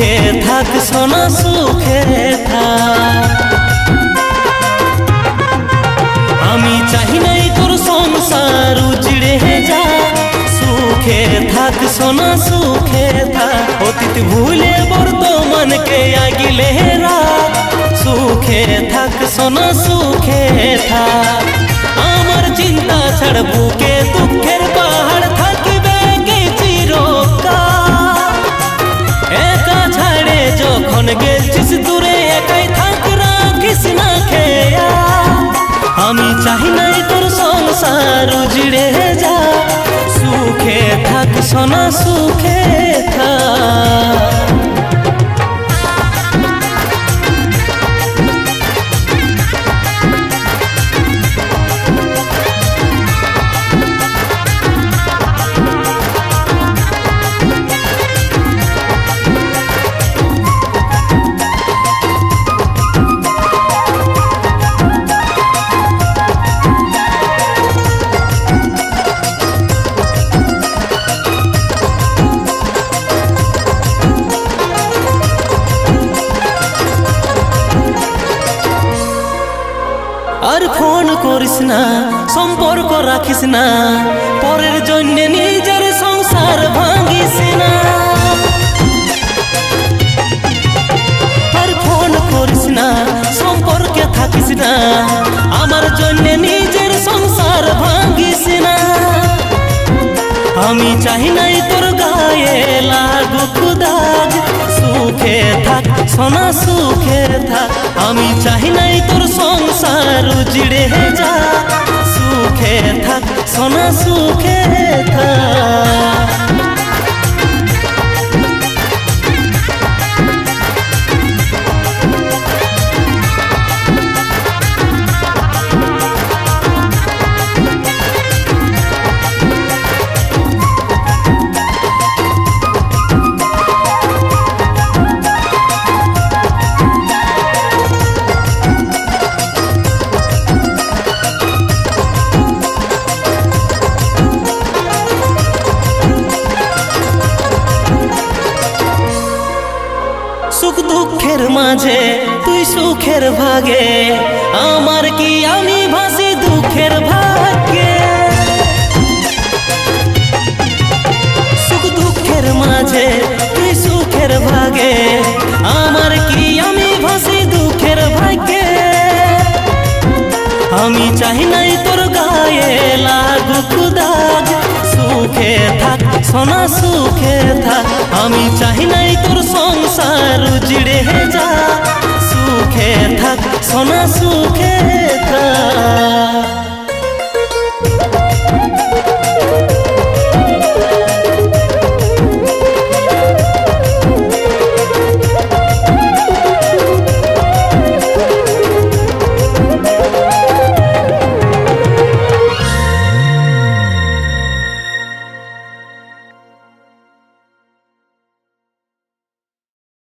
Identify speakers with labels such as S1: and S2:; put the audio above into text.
S1: সুখে থাক সোনা সুখে থাক। আমি চাহি নাই তোর সংসার উজড়ে যা, সুখে থাক সোনা সুখে থাক। অতীত ভুলে বর্তমানকে আগিলে রাখ, সুখে থাক সোনা সুখে থাক। আমার চিন্তা ছাড় বুকে দুঃখের পাহাড় থাকবে কি চিরকাল। একা ছাড়ে যখন গেছিস দূরে একাই থাক, রাখিস না খেয়াল। আমি চাহি নাই তোর সংসার উজড়ে যা, সুখে থাক সোনা সুখে থাক। আর ফোন করিস না, সম্পর্ক রাখিস না, পরের জন্য নিজের সংসার ভাঙিস না। আর ফোন করিস না, সম্পর্কে থাকিস না, আমার জন্য নিজের সংসার ভাঙিস না। আমি চাহি নাই তোর গায়ে লাগুক দাগ, সুখে থাক সোনা সুখে থাক। আমি চাহি নাই তোর সংসার উজড়ে যা, সুখে থাক সোনা সুখে থাক। সুখ দুঃখের মাঝে তুই সুখের ভাগে, আমার কি আমি ভাসি দুঃখের ভাগ্যে। সুখ দুঃখের মাঝে তুই সুখের ভাগে, আমার কি আমি ভাসি দুঃখের ভাগ্যে। আমি চাহি নাই তোর গায়ে লাগুক দাগ, সুখে থাক সোনা সুখে থাক। আমি চাহি নাই তোর সংসার উজড়ে যা, সুখে থাক সোনা সুখে থাক।